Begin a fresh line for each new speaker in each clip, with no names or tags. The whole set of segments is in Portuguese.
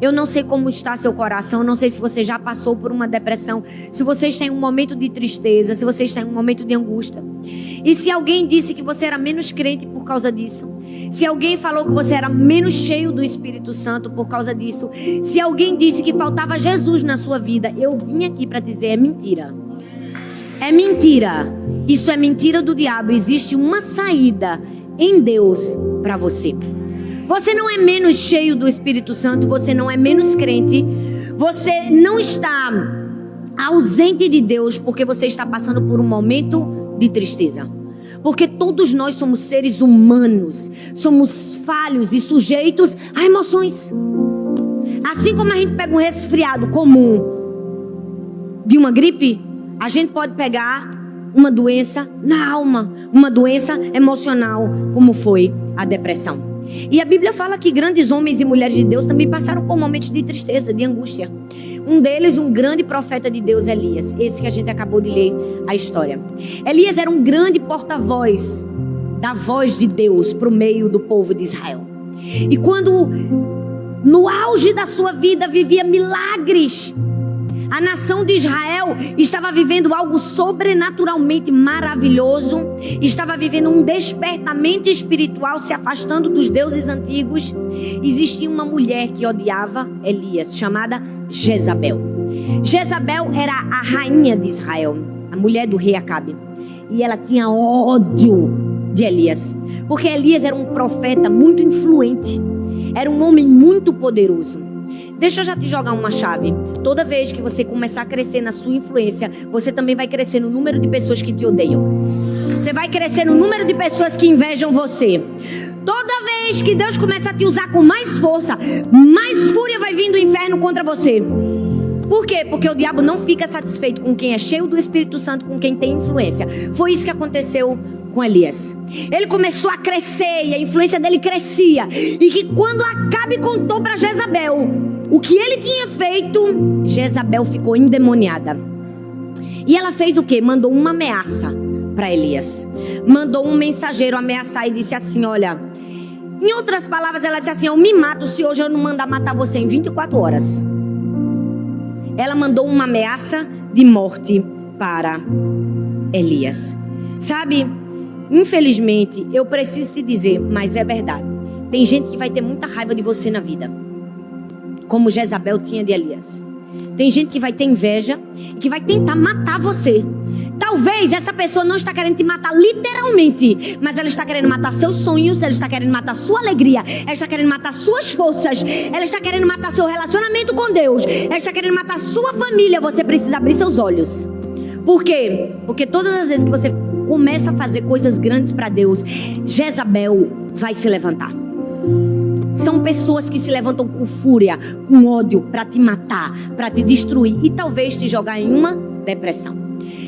Eu não sei como está seu coração, eu não sei se você já passou por uma depressão, se você está em um momento de tristeza, se você está em um momento de angústia. E se alguém disse que você era menos crente por causa disso, se alguém falou que você era menos cheio do Espírito Santo por causa disso, se alguém disse que faltava Jesus na sua vida, eu vim aqui para dizer, é mentira. É mentira. Isso é mentira do diabo. Existe uma saída em Deus para você. Você não é menos cheio do Espírito Santo, você não é menos crente, você não está ausente de Deus porque você está passando por um momento de tristeza. Porque todos nós somos seres humanos, somos falhos e sujeitos a emoções. Assim como a gente pega um resfriado comum de uma gripe, a gente pode pegar uma doença na alma, uma doença emocional, como foi a depressão. E a Bíblia fala que grandes homens e mulheres de Deus também passaram por momentos de tristeza, de angústia. Um deles, um grande profeta de Deus, Elias. Esse que a gente acabou de ler a história. Elias era um grande porta-voz da voz de Deus para o meio do povo de Israel. E quando no auge da sua vida vivia milagres, a nação de Israel estava vivendo algo sobrenaturalmente maravilhoso, estava vivendo um despertamento espiritual, se afastando dos deuses antigos. Existia uma mulher que odiava Elias, chamada Jezabel. Jezabel era a rainha de Israel, a mulher do rei Acabe. E ela tinha ódio de Elias, porque Elias era um profeta muito influente, era um homem muito poderoso. Deixa eu já te jogar uma chave. Toda vez que você começar a crescer na sua influência, você também vai crescer no número de pessoas que te odeiam. Você vai crescer no número de pessoas que invejam você. Toda vez que Deus começa a te usar com mais força, mais fúria vai vir do inferno contra você. Por quê? Porque o diabo não fica satisfeito com quem é cheio do Espírito Santo, com quem tem influência. Foi isso que aconteceu com Elias. Ele começou a crescer e a influência dele crescia. E que quando Acabe contou para Jezabel o que ele tinha feito, Jezabel ficou endemoniada. E ela fez o quê? Mandou uma ameaça para Elias. Mandou um mensageiro ameaçar e disse assim, olha... Em outras palavras, ela disse assim, eu me mato se hoje eu não mandar matar você em 24 horas. Ela mandou uma ameaça de morte para Elias. Sabe, infelizmente, eu preciso te dizer, mas é verdade. Tem gente que vai ter muita raiva de você na vida, como Jezabel tinha de Elias. Tem gente que vai ter inveja e que vai tentar matar você. Talvez essa pessoa não está querendo te matar literalmente, mas ela está querendo matar seus sonhos, ela está querendo matar sua alegria, ela está querendo matar suas forças, ela está querendo matar seu relacionamento com Deus, ela está querendo matar sua família. Você precisa abrir seus olhos. Por quê? Porque todas as vezes que você começa a fazer coisas grandes para Deus, Jezabel vai se levantar. São pessoas que se levantam com fúria, com ódio, para te matar, para te destruir e talvez te jogar em uma depressão.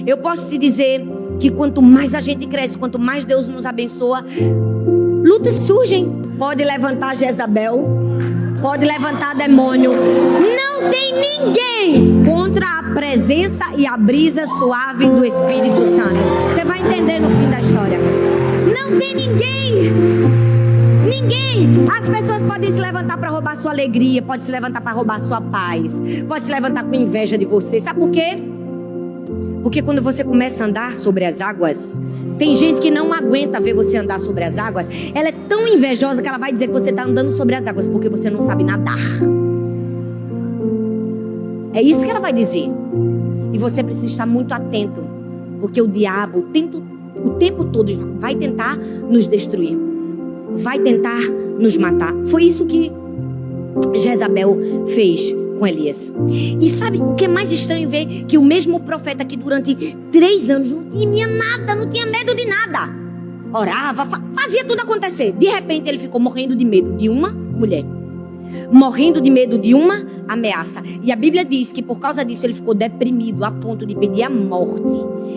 Eu posso te dizer que quanto mais a gente cresce, quanto mais Deus nos abençoa, lutas surgem. Pode levantar Jezabel, pode levantar demônio. Não tem ninguém contra a presença e a brisa suave do Espírito Santo. Você vai entender no fim da história. Não tem ninguém. Ninguém. As pessoas podem se levantar para roubar sua alegria, pode se levantar para roubar sua paz, pode se levantar com inveja de você. Sabe por quê? Porque quando você começa a andar sobre as águas, tem gente que não aguenta ver você andar sobre as águas. Ela é tão invejosa que ela vai dizer que você está andando sobre as águas porque você não sabe nadar. É isso que ela vai dizer. E você precisa estar muito atento, porque o diabo o tempo todo vai tentar nos destruir, vai tentar nos matar. Foi isso que Jezabel fez com Elias. E sabe o que é mais estranho ver? Que o mesmo profeta que durante 3 anos não tinha nada, não tinha medo de nada, orava, fazia tudo acontecer. De repente ele ficou morrendo de medo de uma mulher, morrendo de medo de uma ameaça. E a Bíblia diz que por causa disso ele ficou deprimido a ponto de pedir a morte.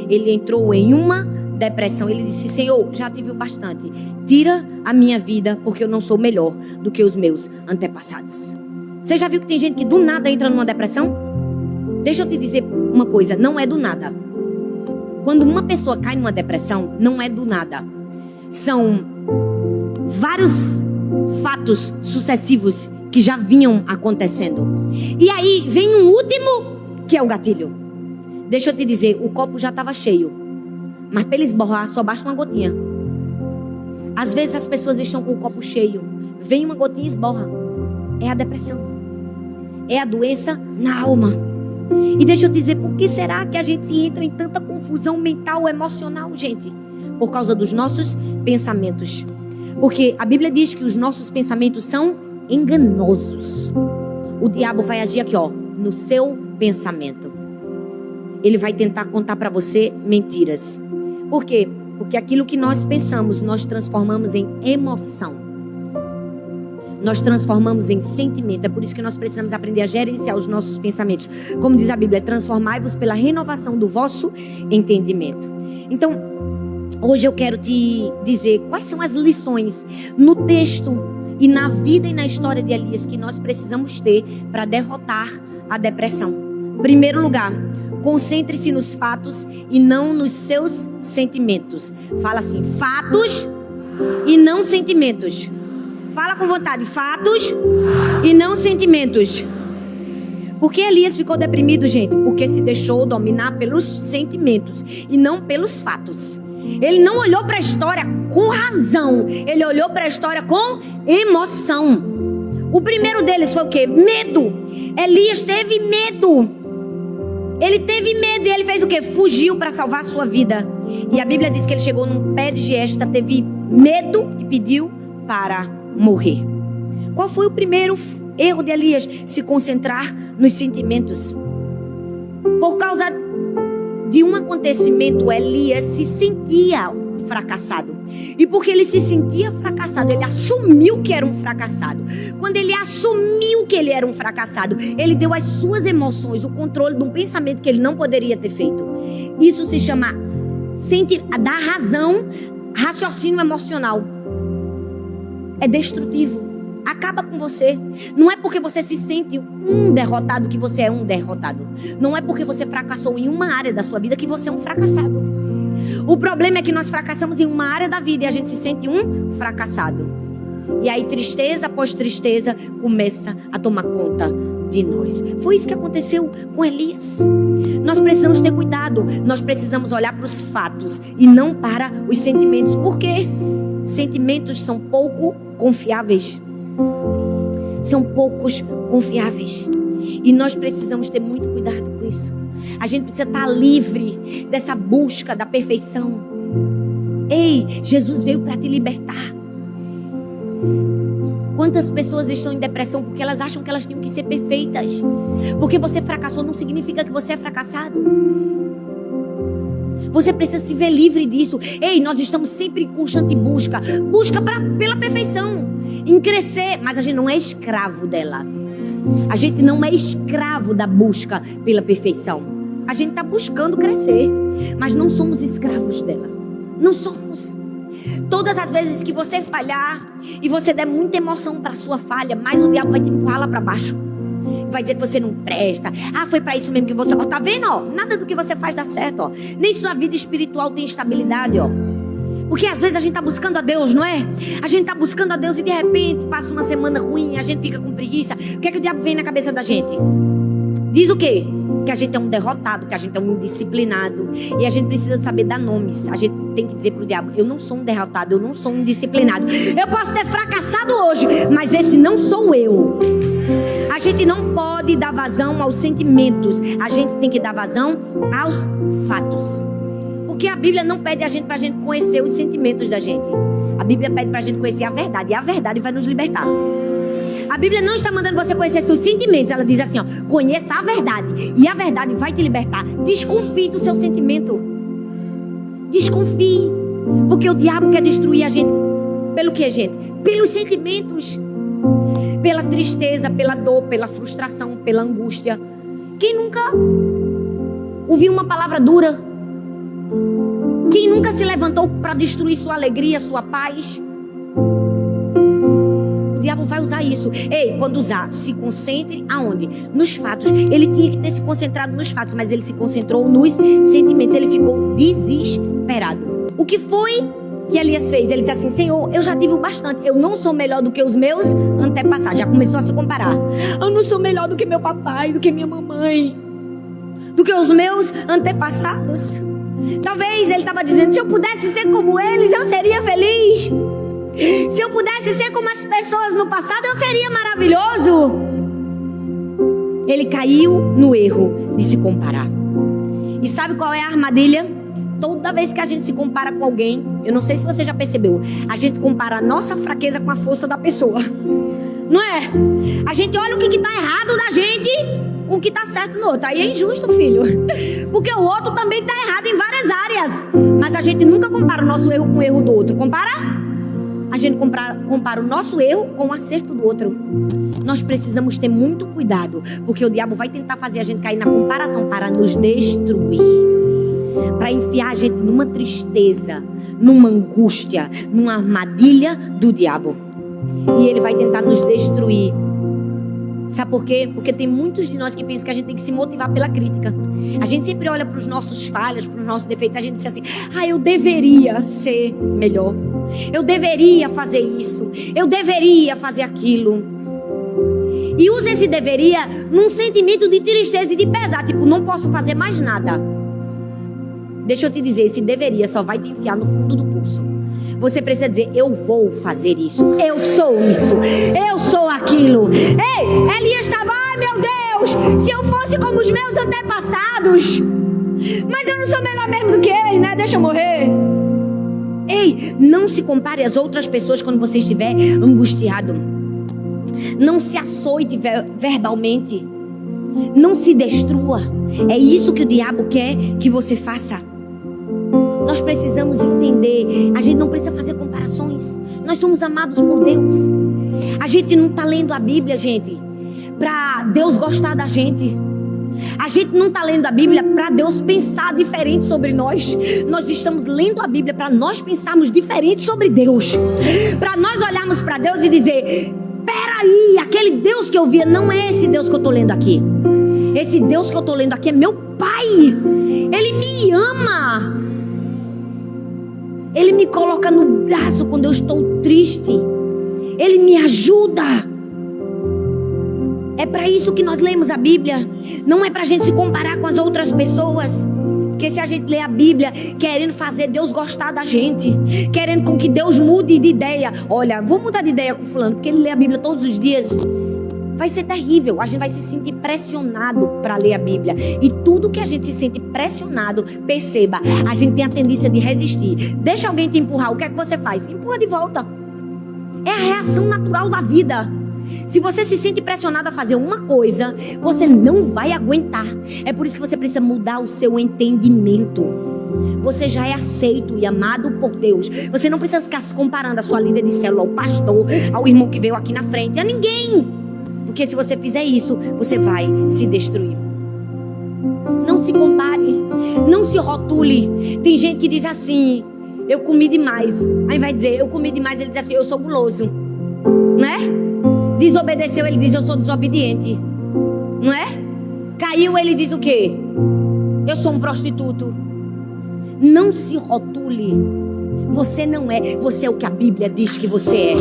Ele entrou em uma depressão. Ele disse: Senhor, já tive o bastante, tira a minha vida, porque eu não sou melhor do que os meus antepassados. Você já viu que tem gente que do nada entra numa depressão? Deixa eu te dizer uma coisa, não é do nada. Quando uma pessoa cai numa depressão, não é do nada. São vários fatos sucessivos que já vinham acontecendo. E aí vem um último, que é o gatilho. Deixa eu te dizer, o copo já estava cheio, mas para ele esborrar só basta uma gotinha. Às vezes as pessoas estão com o copo cheio, vem uma gotinha e esborra. É a depressão, é a doença na alma. E deixa eu te dizer, por que será que a gente entra em tanta confusão mental, emocional, gente? Por causa dos nossos pensamentos. Porque a Bíblia diz que os nossos pensamentos são enganosos. O diabo vai agir aqui, ó, no seu pensamento. Ele vai tentar contar para você mentiras. Por quê? Porque aquilo que nós pensamos, nós transformamos em emoção. Nós transformamos em sentimento. É por isso que nós precisamos aprender a gerenciar os nossos pensamentos. Como diz a Bíblia, transformai-vos pela renovação do vosso entendimento. Então, hoje eu quero te dizer quais são as lições no texto e na vida e na história de Elias que nós precisamos ter para derrotar a depressão. Primeiro lugar, concentre-se nos fatos e não nos seus sentimentos. Fala assim, fatos e não sentimentos. Fala com vontade, fatos e não sentimentos. Por que Elias ficou deprimido, gente? Porque se deixou dominar pelos sentimentos e não pelos fatos. Ele não olhou para a história com razão, ele olhou para a história com emoção. O primeiro deles foi o quê? Medo. Elias teve medo. Ele teve medo e ele fez o quê? Fugiu para salvar a sua vida. E a Bíblia diz que ele chegou num pé de giesta, teve medo e pediu para morrer. Qual foi o primeiro erro de Elias? Se concentrar nos sentimentos. Por causa de um acontecimento, Elias se sentia fracassado. E porque ele se sentia fracassado, ele assumiu que era um fracassado. Quando ele assumiu que ele era um fracassado, ele deu às suas emoções o controle de um pensamento que ele não poderia ter feito. Isso se chama dar razão, raciocínio emocional. É destrutivo. Acaba com você. Não é porque você se sente um derrotado que você é um derrotado. Não é porque você fracassou em uma área da sua vida que você é um fracassado. O problema é que nós fracassamos em uma área da vida e a gente se sente um fracassado. E aí tristeza após tristeza começa a tomar conta de nós. Foi isso que aconteceu com Elias. Nós precisamos ter cuidado. Nós precisamos olhar para os fatos e não para os sentimentos. Por quê? Sentimentos são pouco confiáveis. São poucos confiáveis. E nós precisamos ter muito cuidado com isso. A gente precisa estar livre dessa busca da perfeição. Ei, Jesus veio para te libertar. Quantas pessoas estão em depressão porque elas acham que elas tinham que ser perfeitas? Porque você fracassou não significa que você é fracassado. Você precisa se ver livre disso. Ei, nós estamos sempre em constante busca. Busca pela perfeição. Em crescer. Mas a gente não é escravo dela. A gente não é escravo da busca pela perfeição. A gente está buscando crescer. Mas não somos escravos dela. Não somos. Todas as vezes que você falhar e você der muita emoção para a sua falha, mais o diabo vai te empurrar lá para baixo. Vai dizer que você não presta. Ah, foi para isso mesmo que você... Ó, tá vendo? Ó, nada do que você faz dá certo. Ó. Nem sua vida espiritual tem estabilidade. Ó. Porque às vezes a gente tá buscando a Deus, não é? A gente tá buscando a Deus e de repente passa uma semana ruim, a gente fica com preguiça. O que é que o diabo vem na cabeça da gente? Diz o quê? Que a gente é um derrotado, que a gente é um indisciplinado. E a gente precisa saber dar nomes. A gente tem que dizer pro diabo, eu não sou um derrotado, eu não sou um indisciplinado. Eu posso ter fracassado hoje, mas esse não sou eu. A gente não pode dar vazão aos sentimentos. A gente tem que dar vazão aos fatos. Porque a Bíblia não pede a gente pra gente conhecer os sentimentos da gente. A Bíblia pede pra gente conhecer a verdade. E a verdade vai nos libertar. A Bíblia não está mandando você conhecer seus sentimentos. Ela diz assim, ó, conheça a verdade. E a verdade vai te libertar. Desconfie do seu sentimento. Desconfie. Porque o diabo quer destruir a gente. Pelo que, gente? Pelos sentimentos. Pela tristeza, pela dor, pela frustração, pela angústia. Quem nunca ouviu uma palavra dura? Quem nunca se levantou para destruir sua alegria, sua paz? O diabo vai usar isso. Ei, quando usar, se concentre aonde? Nos fatos. Ele tinha que ter se concentrado nos fatos, mas ele se concentrou nos sentimentos. Ele ficou desesperado. O que foi que Elias fez? Ele disse assim: Senhor, eu já tive o bastante. Eu não sou melhor do que os meus antepassados. Já começou a se comparar. Eu não sou melhor do que meu papai, do que minha mamãe, do que os meus antepassados. Talvez ele estava dizendo: se eu pudesse ser como eles, eu seria feliz. Se eu pudesse ser como as pessoas no passado, eu seria maravilhoso. Ele caiu no erro de se comparar. E sabe qual é a armadilha? Toda vez que a gente se compara com alguém, eu não sei se você já percebeu, a gente compara a nossa fraqueza com a força da pessoa. Não é? A gente olha o que está errado da gente com o que está certo no outro. Aí é injusto, filho. Porque o outro também está errado em várias áreas. Mas a gente nunca compara o nosso erro com o erro do outro. Compara? A gente compara o nosso erro com o acerto do outro. Nós precisamos ter muito cuidado, porque o diabo vai tentar fazer a gente cair na comparação para nos destruir, para enfiar a gente numa tristeza, numa angústia, numa armadilha do diabo. E ele vai tentar nos destruir. Sabe por quê? Porque tem muitos de nós que pensam que a gente tem que se motivar pela crítica. A gente sempre olha para os nossos falhas, para os nossos defeitos. A gente diz assim: eu deveria ser melhor. Eu deveria fazer isso. Eu deveria fazer aquilo. E usa esse deveria num sentimento de tristeza e de pesar. Tipo, não posso fazer mais nada. Deixa eu te dizer, esse deveria só vai te enfiar no fundo do poço. Você precisa dizer: eu vou fazer isso, eu sou isso, eu sou aquilo. Ei, Elias estava: ai meu Deus, se eu fosse como os meus antepassados. Mas eu não sou melhor mesmo do que ele, né? Deixa eu morrer. Ei, não se compare às outras pessoas quando você estiver angustiado. Não se açoite verbalmente. Não se destrua. É isso que o diabo quer que você faça. Nós precisamos entender, a gente não precisa fazer comparações. Nós somos amados por Deus. A gente não está lendo a Bíblia, gente, para Deus gostar da gente. A gente não está lendo a Bíblia para Deus pensar diferente sobre nós. Nós estamos lendo a Bíblia para nós pensarmos diferente sobre Deus. Para nós olharmos para Deus e dizer: peraí, aquele Deus que eu via não é esse Deus que eu estou lendo aqui. Esse Deus que eu estou lendo aqui é meu Pai. Ele me ama. Ele me coloca no braço quando eu estou triste. Ele me ajuda. É para isso que nós lemos a Bíblia. Não é para a gente se comparar com as outras pessoas. Porque se a gente lê a Bíblia querendo fazer Deus gostar da gente, querendo com que Deus mude de ideia. Olha, vou mudar de ideia com fulano, porque ele lê a Bíblia todos os dias. Vai ser terrível. A gente vai se sentir pressionado para ler a Bíblia. E tudo que a gente se sente pressionado, perceba, a gente tem a tendência de resistir. Deixa alguém te empurrar, o que é que você faz? Empurra de volta. É a reação natural da vida. Se você se sente pressionado a fazer uma coisa, você não vai aguentar. É por isso que você precisa mudar o seu entendimento. Você já é aceito e amado por Deus. Você não precisa ficar se comparando a sua líder de célula, ao pastor, ao irmão que veio aqui na frente, a ninguém. Porque se você fizer isso, você vai se destruir. Não se compare, não se rotule. Tem gente que diz assim: eu comi demais. Aí vai dizer: eu comi demais, ele diz assim: eu sou guloso. Não é? Desobedeceu, ele diz: eu sou desobediente. Não é? Caiu, ele diz o quê? Eu sou um prostituto. Não se rotule. Você não é, você é o que a Bíblia diz que você é.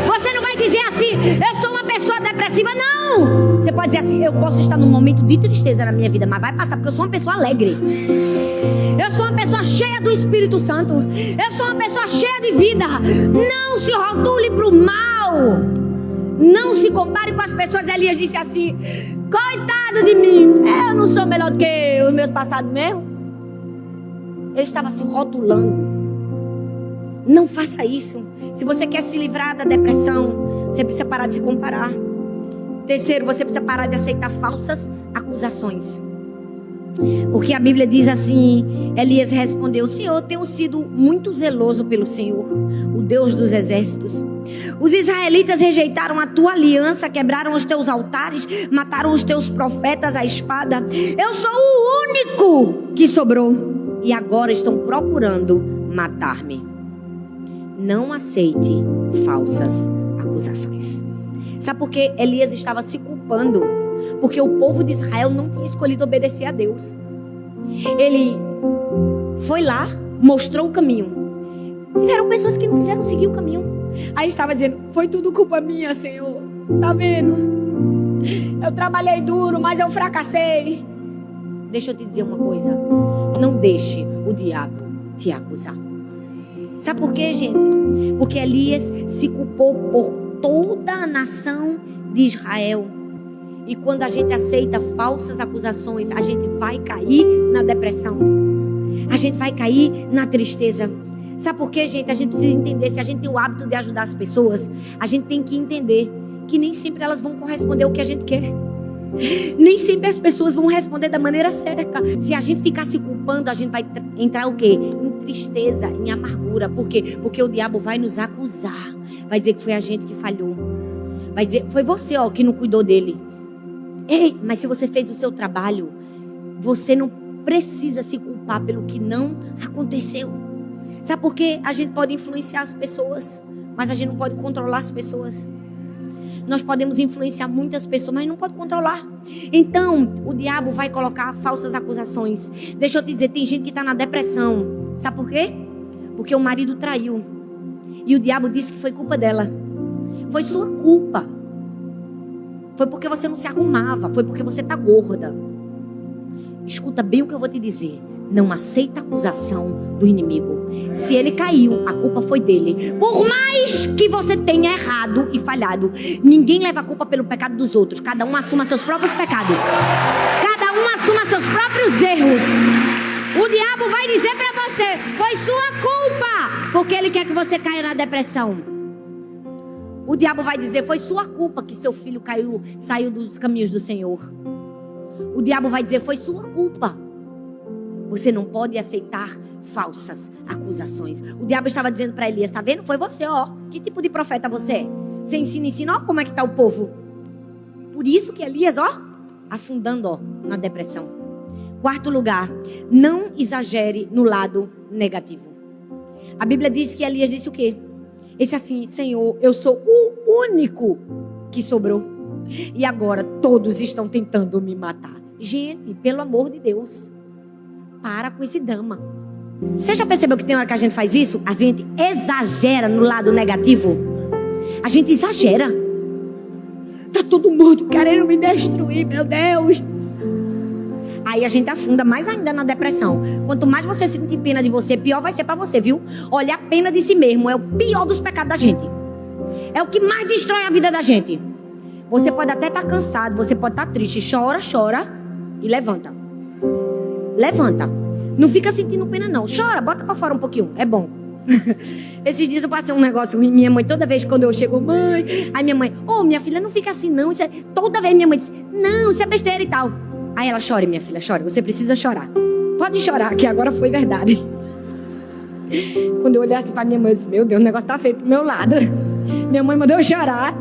Você não vai dizer assim: eu sou uma pessoa depressiva. Não! Você pode dizer assim: eu posso estar num momento de tristeza na minha vida, mas vai passar, porque eu sou uma pessoa alegre. Eu sou uma pessoa cheia do Espírito Santo. Eu sou uma pessoa cheia de vida. Não se rotule para o mal. Não se compare com as pessoas. Elias disse assim: coitado de mim, eu não sou melhor do que os meus passados mesmo. Ele estava se rotulando. Não faça isso. Se você quer se livrar da depressão, você precisa parar de se comparar. Terceiro, você precisa parar de aceitar falsas acusações. Porque a Bíblia diz assim: Elias respondeu: Senhor, eu tenho sido muito zeloso pelo Senhor, o Deus dos exércitos. Os israelitas rejeitaram a tua aliança, quebraram os teus altares, mataram os teus profetas à espada. Eu sou o único que sobrou e agora estão procurando matar-me. Não aceite falsas acusações. Sabe por que Elias estava se culpando? Porque o povo de Israel não tinha escolhido obedecer a Deus. Ele foi lá, mostrou o caminho, Tiveram pessoas que não quiseram seguir o caminho. Aí estava dizendo, foi tudo culpa minha, Senhor. Tá vendo? Eu trabalhei duro, mas eu fracassei. Deixa eu te dizer uma coisa. Não deixe o diabo te acusar. Sabe por quê, gente? Porque Elias se culpou por toda a nação de Israel. E quando a gente aceita falsas acusações, a gente vai cair na depressão. A gente vai cair na tristeza. Sabe por quê, gente? A gente precisa entender, se a gente tem o hábito de ajudar as pessoas, a gente tem que entender que nem sempre elas vão corresponder ao que a gente quer. Nem sempre as pessoas vão responder da maneira certa. Se a gente ficar se culpando, a gente vai entrar o quê? Em tristeza, em amargura. Por quê? Porque o diabo vai nos acusar. Vai dizer que foi a gente que falhou. Vai dizer, foi você, que não cuidou dele. Ei, mas se você fez o seu trabalho, você não precisa se culpar pelo que não aconteceu. Sabe por quê? A gente pode influenciar as pessoas, mas a gente não pode controlar as pessoas. Nós podemos influenciar muitas pessoas, mas não pode controlar. Então, o diabo vai colocar falsas acusações. Deixa eu te dizer, tem gente que está na depressão. Sabe por quê? Porque o marido traiu. E o diabo disse que foi culpa dela. Foi sua culpa. Foi porque você não se arrumava. Foi porque você está gorda. Escuta bem o que eu vou te dizer. Não aceita a acusação do inimigo. Se ele caiu, a culpa foi dele. Por mais que você tenha errado e falhado, ninguém leva a culpa pelo pecado dos outros. Cada um assuma seus próprios pecados. Cada um assuma seus próprios erros. O diabo vai dizer pra você, foi sua culpa, porque ele quer que você caia na depressão. O diabo vai dizer, foi sua culpa que seu filho saiu dos caminhos do Senhor. O diabo vai dizer, foi sua culpa. Você não pode aceitar falsas acusações. O diabo estava dizendo para Elias, tá vendo? Foi você, Que tipo de profeta você é? Você ensina, como é que tá o povo. Por isso que Elias, afundando, na depressão. Quarto lugar, não exagere no lado negativo. A Bíblia diz que Elias disse o quê? Disse assim, Senhor, eu sou o único que sobrou. E agora todos estão tentando me matar. Gente, pelo amor de Deus. Para com esse drama. Você já percebeu que tem hora que a gente faz isso? A gente exagera no lado negativo. A gente exagera. Tá todo mundo querendo me destruir, meu Deus. Aí a gente afunda mais ainda na depressão. Quanto mais você sentir pena de você, pior vai ser pra você, viu? Olha, a pena de si mesmo é o pior dos pecados da gente. É o que mais destrói a vida da gente. Você pode até estar cansado, você pode estar triste. Chora e levanta. Levanta. Não fica sentindo pena não. Chora, bota pra fora um pouquinho. É bom. Esses dias eu passei um negócio. Minha mãe, toda vez quando eu chego, mãe. Aí minha mãe, minha filha, não fica assim não. Isso é... Toda vez minha mãe diz, não, isso é besteira e tal. Aí ela, chore minha filha, chore. Você precisa chorar. Pode chorar, que agora foi verdade. Quando eu olhei assim pra minha mãe, eu disse, meu Deus, o negócio tá feio pro meu lado. Minha mãe mandou eu chorar.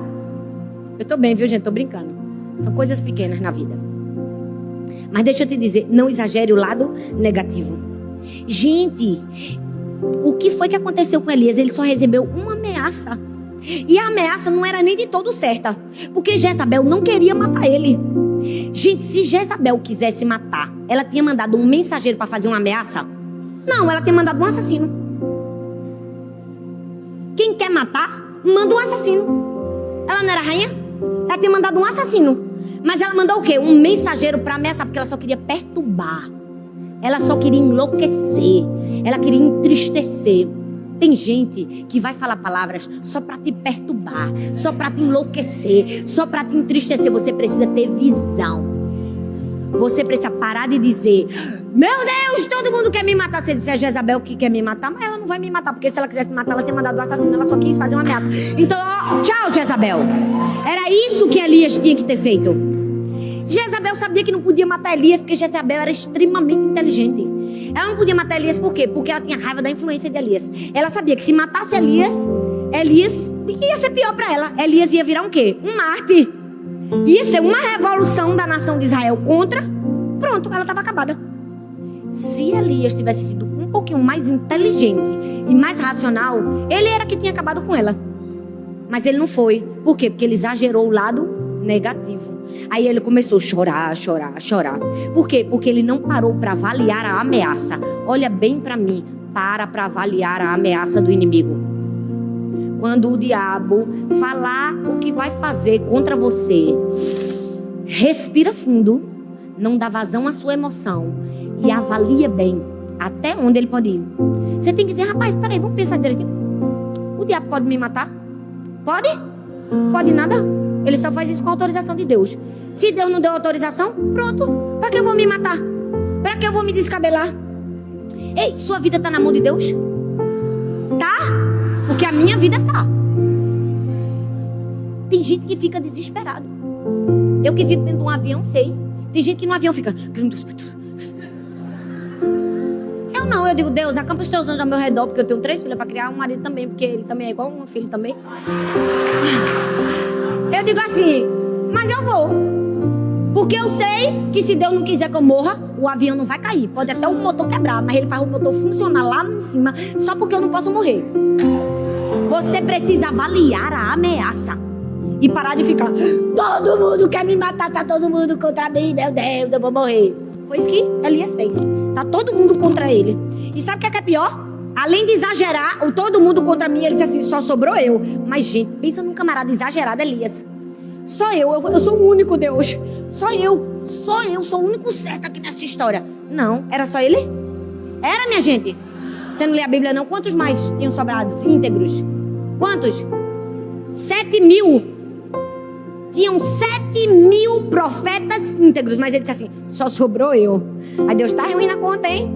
Eu tô bem, viu gente? Tô brincando. São coisas pequenas na vida. Mas deixa eu te dizer, não exagere o lado negativo. Gente, o que foi que aconteceu com Elias? Ele só recebeu uma ameaça. E a ameaça não era nem de todo certa. Porque Jezabel não queria matar ele. Gente, se Jezabel quisesse matar, ela tinha mandado um mensageiro para fazer uma ameaça? Não, ela tinha mandado um assassino. Quem quer matar, manda um assassino. Ela não era rainha? Ela tinha mandado um assassino. Mas ela mandou o quê? Um mensageiro para ameaçar, porque ela só queria perturbar. Ela só queria enlouquecer. Ela queria entristecer. Tem gente que vai falar palavras só para te perturbar, só para te enlouquecer, só para te entristecer. Você precisa ter visão. Você precisa parar de dizer, meu Deus, todo mundo quer me matar. Se disser a Jezabel que quer me matar, mas ela não vai me matar, porque se ela quisesse me matar, ela tinha mandado o assassino. Ela só quis fazer uma ameaça. Então, tchau, Jezabel. Era isso que Elias tinha que ter feito. Jezabel sabia que não podia matar Elias, porque Jezabel era extremamente inteligente. Ela não podia matar Elias por quê? Porque ela tinha raiva da influência de Elias. Ela sabia que se matasse Elias ia ser pior para ela. Elias ia virar um quê? Um mártir. Ia ser uma revolução da nação de Israel contra. Pronto, ela estava acabada. Se Elias tivesse sido um pouquinho mais inteligente e mais racional, ele era que tinha acabado com ela. Mas ele não foi. Por quê? Porque ele exagerou o lado negativo. Aí ele começou a chorar. Por quê? Porque ele não parou para avaliar a ameaça. Olha bem para mim. para avaliar a ameaça do inimigo. Quando o diabo falar o que vai fazer contra você, respira fundo, não dá vazão à sua emoção e avalia bem até onde ele pode ir. Você tem que dizer, rapaz, peraí, vamos pensar direitinho. O diabo pode me matar? Pode? Pode nada. Ele só faz isso com a autorização de Deus. Se Deus não deu autorização, pronto. Para que eu vou me matar? Para que eu vou me descabelar? Ei, sua vida está na mão de Deus? Tá? Porque a minha vida tá. Tem gente que fica desesperado. Eu que vivo dentro de um avião, sei. Tem gente que no avião fica... Eu não, eu digo, Deus, acampa os teus anjos ao meu redor, porque eu tenho 3 filhos para criar, um marido também, porque ele também é igual um filho também. Eu digo assim, mas eu vou. Porque eu sei que se Deus não quiser que eu morra, o avião não vai cair. Pode até o motor quebrar, mas ele faz o motor funcionar lá em cima, só porque eu não posso morrer. Você precisa avaliar a ameaça e parar de ficar, todo mundo quer me matar, tá todo mundo contra mim, meu Deus, eu vou morrer. Foi isso que Elias fez. Tá todo mundo contra ele. E sabe o que é pior? Além de exagerar, o todo mundo contra mim, ele disse assim, só sobrou eu. Mas, gente, pensa num camarada exagerado, Elias. Só eu sou o único Deus. Só eu sou o único certo aqui nessa história. Não, era só ele? Era, minha gente. Você não lê a Bíblia, não? Quantos mais tinham sobrado íntegros? Quantos? 7.000. Tinham 7.000 profetas íntegros. Mas ele disse assim, só sobrou eu. Aí Deus, tá ruim na conta, hein?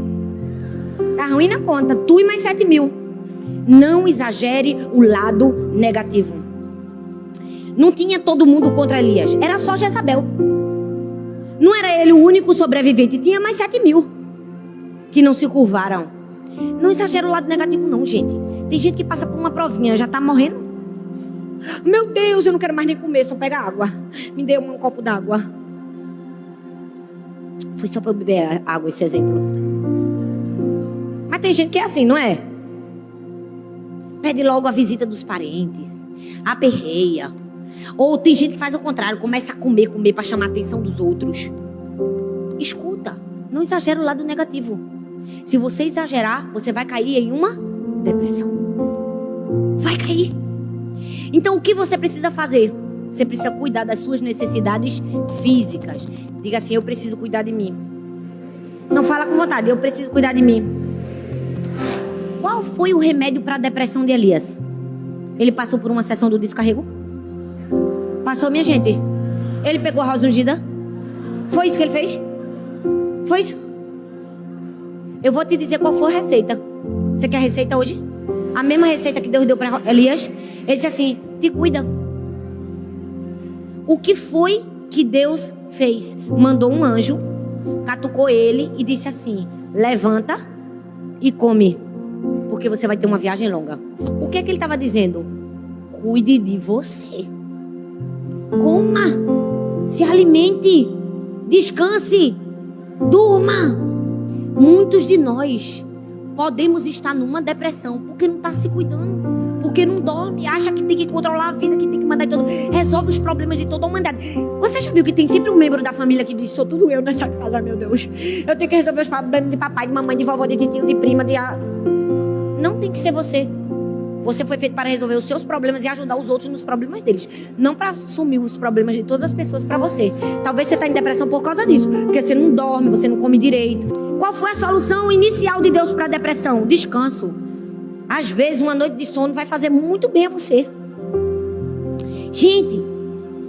Tá ruim na conta. Tu e mais 7.000. Não exagere o lado negativo. Não tinha todo mundo contra Elias. Era só Jezabel. Não era ele o único sobrevivente. Tinha mais 7.000 que não se curvaram. Não exagera o lado negativo não, gente. Tem gente que passa por uma provinha, já tá morrendo. Meu Deus, eu não quero mais nem comer, só pega água. Me dê um copo d'água. Foi só para eu beber água esse exemplo. Mas tem gente que é assim, não é? Pede logo a visita dos parentes. Aperreia. Ou tem gente que faz o contrário, começa a comer para chamar a atenção dos outros. Escuta, não exagera o lado negativo. Se você exagerar, você vai cair em uma depressão. Vai cair. Então o que você precisa fazer? Você precisa cuidar das suas necessidades físicas. Diga assim, eu preciso cuidar de mim. Não fala com vontade, eu preciso cuidar de mim. Qual foi o remédio para a depressão de Elias? Ele passou por uma sessão do descarrego? Passou, minha gente? Ele pegou a rosa ungida? Foi isso que ele fez? Foi isso? Eu vou te dizer qual foi a receita. Você quer a receita hoje? A mesma receita que Deus deu para Elias. Ele disse assim, te cuida. O que foi que Deus fez? Mandou um anjo, catucou ele e disse assim, levanta e come, porque você vai ter uma viagem longa. O que é que ele estava dizendo? Cuide de você. Coma, se alimente, descanse, durma. Muitos de nós podemos estar numa depressão porque não está se cuidando, porque não dorme, acha que tem que controlar a vida, que tem que mandar tudo, resolve os problemas de toda a humanidade. Você já viu que tem sempre um membro da família que diz, sou tudo eu nessa casa, meu Deus. Eu tenho que resolver os problemas de papai, de mamãe, de vovó, de tio, de prima, de... Não tem que ser você. Você foi feito para resolver os seus problemas e ajudar os outros nos problemas deles. Não para assumir os problemas de todas as pessoas para você. Talvez você está em depressão por causa disso. Porque você não dorme, você não come direito. Qual foi a solução inicial de Deus para a depressão? Descanso. Às vezes uma noite de sono vai fazer muito bem a você. Gente,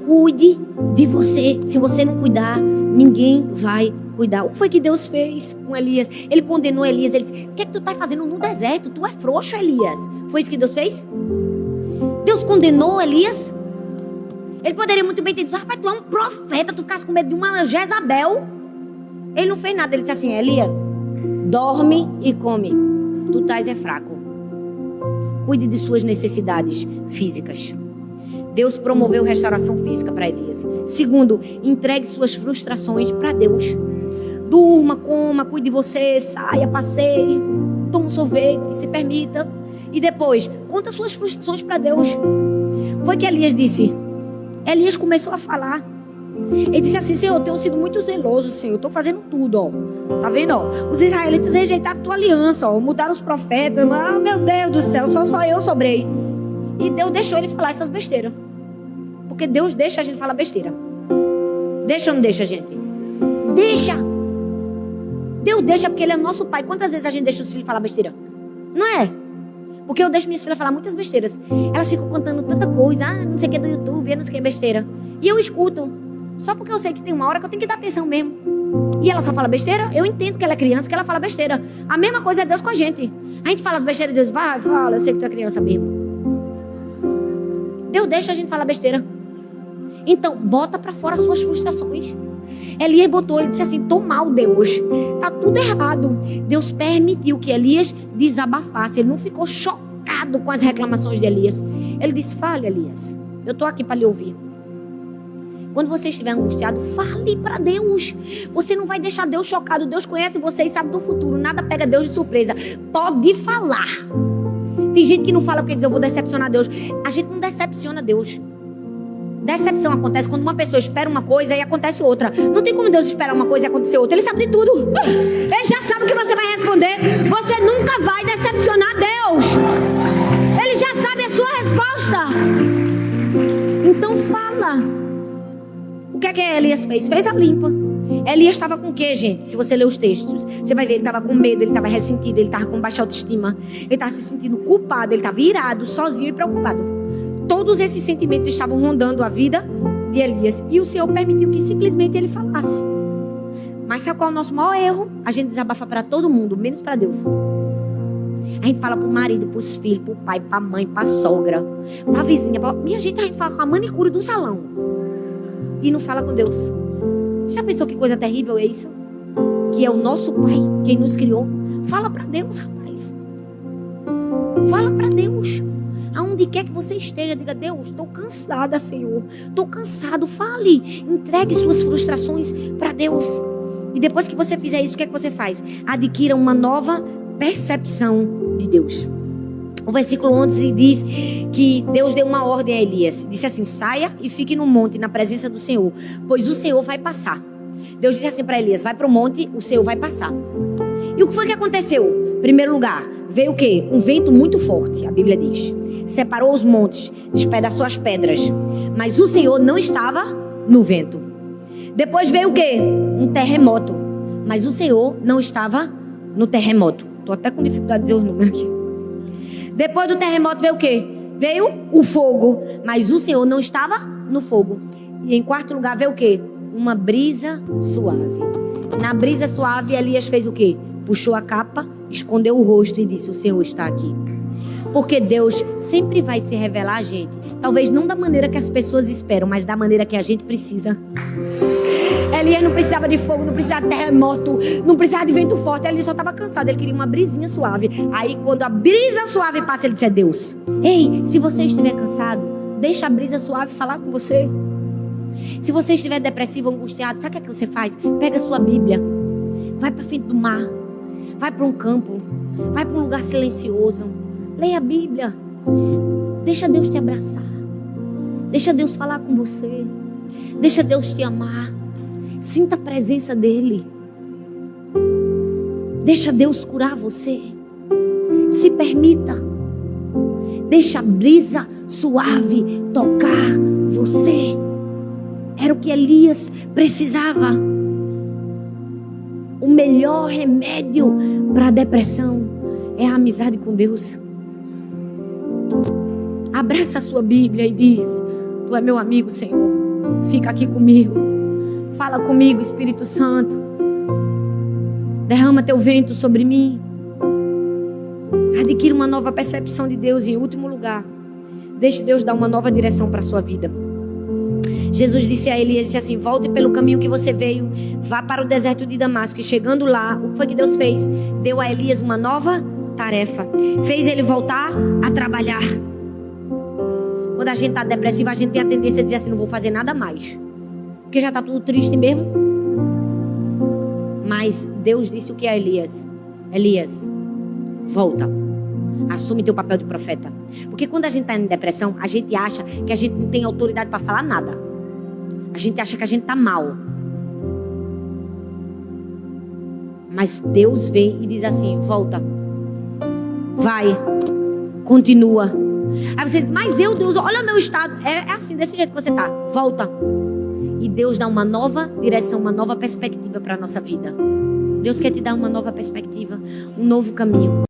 cuide de você. Se você não cuidar, ninguém vai cuidar. O que foi que Deus fez com Elias? Ele condenou Elias. Ele disse, o que é que tu está fazendo no deserto? Tu é frouxo, Elias. Foi isso que Deus fez? Deus condenou Elias? Ele poderia muito bem ter dito, rapaz, tu é um profeta, tu ficasse com medo de uma Jezabel. Ele não fez nada. Ele disse assim, Elias, dorme e come. Tu estás é fraco. Cuide de suas necessidades físicas. Deus promoveu restauração física para Elias. Segundo, entregue suas frustrações para Deus. Durma, coma, cuide de você, saia, passeie, toma um sorvete, se permita. E depois, conta suas frustrações para Deus. Foi que Elias disse. Elias começou a falar. Ele disse assim: Senhor, eu tenho sido muito zeloso, Senhor, eu estou fazendo tudo, ó. Tá vendo, ó? Os israelitas rejeitaram tua aliança, ó. Mudaram os profetas. Ah, meu Deus do céu, só eu sobrei. E Deus deixou ele falar essas besteiras. Porque Deus deixa a gente falar besteira. Deixa ou não deixa, gente? Deixa. Deus deixa porque Ele é nosso Pai. Quantas vezes a gente deixa os filhos falar besteira? Não é? Porque eu deixo minhas filhas falar muitas besteiras. Elas ficam contando tanta coisa. Ah, não sei o que do YouTube, não sei o que besteira. E eu escuto. Só porque eu sei que tem uma hora que eu tenho que dar atenção mesmo. E ela só fala besteira. Eu entendo que ela é criança, que ela fala besteira. A mesma coisa é Deus com a gente. A gente fala as besteiras e Deus vai, fala. Eu sei que tu é criança mesmo. Deus deixa a gente falar besteira. Então, bota pra fora suas frustrações. Elias botou, ele disse assim: tô mal, Deus, tá tudo errado. Deus permitiu que Elias desabafasse. Ele não ficou chocado com as reclamações de Elias. Ele disse: fale, Elias, eu tô aqui para lhe ouvir. Quando você estiver angustiado, fale para Deus. Você não vai deixar Deus chocado. Deus conhece você e sabe do futuro. Nada pega Deus de surpresa. Pode falar. Tem gente que não fala porque diz: eu vou decepcionar Deus. A gente não decepciona Deus. Decepção acontece quando uma pessoa espera uma coisa e acontece outra. Não tem como Deus esperar uma coisa e acontecer outra. Ele sabe de tudo. Ele já sabe o que você vai responder. Você nunca vai decepcionar Deus. Ele já sabe a sua resposta. Então fala. O que é que Elias fez? Fez a limpa. Elias estava com o quê, gente? Se você ler os textos, você vai ver, ele estava com medo, ele estava ressentido, ele estava com baixa autoestima, ele estava se sentindo culpado, ele estava irado, sozinho e preocupado. Todos esses sentimentos estavam rondando a vida de Elias. E o Senhor permitiu que simplesmente ele falasse. Mas sabe qual é o nosso maior erro? A gente desabafa para todo mundo, menos para Deus. A gente fala pro marido, pros filhos, pro pai, pra mãe, pra sogra, pra vizinha. Minha gente, a gente fala com a manicure do salão. E não fala com Deus. Já pensou que coisa terrível é isso? Que é o nosso Pai, quem nos criou. Fala para Deus, rapaz. Fala para Deus. Aonde quer que você esteja, diga: Deus, estou cansada, Senhor. Estou cansado. Fale. Entregue suas frustrações para Deus. E depois que você fizer isso, o que é que você faz? Adquira uma nova percepção de Deus. O versículo 11 diz que Deus deu uma ordem a Elias. Disse assim: saia e fique no monte, na presença do Senhor, pois o Senhor vai passar. Deus disse assim para Elias: vai para o monte, o Senhor vai passar. E o que foi que aconteceu? Em primeiro lugar, veio o quê? Um vento muito forte, a Bíblia diz. Separou os montes, despedaçou as pedras. Mas o Senhor não estava no vento. Depois veio o quê? Um terremoto. Mas o Senhor não estava no terremoto. Estou até com dificuldade de dizer os números aqui. Depois do terremoto veio o quê? Veio o fogo. Mas o Senhor não estava no fogo. E em quarto lugar veio o quê? Uma brisa suave. Na brisa suave, Elias fez o quê? Puxou a capa, escondeu o rosto e disse: o Senhor está aqui. Porque Deus sempre vai se revelar a gente. Talvez não da maneira que as pessoas esperam, mas da maneira que a gente precisa. Elias não precisava de fogo, não precisava de terremoto, não precisava de vento forte. Elias só estava cansado, ele queria uma brisinha suave. Aí quando a brisa suave passa, ele disse: é Deus. Ei, se você estiver cansado, deixa a brisa suave falar com você. Se você estiver depressivo, angustiado, sabe o que você faz? Pega a sua Bíblia, vai para frente do mar, vai para um campo, vai para um lugar silencioso, leia a Bíblia, deixa Deus te abraçar, deixa Deus falar com você, deixa Deus te amar, sinta a presença dEle, deixa Deus curar você, se permita, deixa a brisa suave tocar você. Era o que Elias precisava. O melhor remédio para a depressão é a amizade com Deus. Abraça a sua Bíblia e diz: tu é meu amigo, Senhor. Fica aqui comigo. Fala comigo, Espírito Santo. Derrama teu vento sobre mim. Adquira uma nova percepção de Deus. E em último lugar, deixe Deus dar uma nova direção para a sua vida. Jesus disse a Elias, disse assim: volte pelo caminho que você veio, vá para o deserto de Damasco. E chegando lá, o que foi que Deus fez? Deu a Elias uma nova tarefa. Fez ele voltar a trabalhar. Quando a gente está depressivo, a gente tem a tendência a dizer assim: não vou fazer nada mais, porque já está tudo triste mesmo. Mas Deus disse o que a Elias? Elias, volta. Assume teu papel de profeta. Porque quando a gente está em depressão, a gente acha que a gente não tem autoridade para falar nada. A gente acha que a gente está mal. Mas Deus vem e diz assim: volta. Vai. Continua. Aí você diz: mas Deus, olha o meu estado. É assim, desse jeito que você está. Volta. E Deus dá uma nova direção, uma nova perspectiva para a nossa vida. Deus quer te dar uma nova perspectiva, um novo caminho.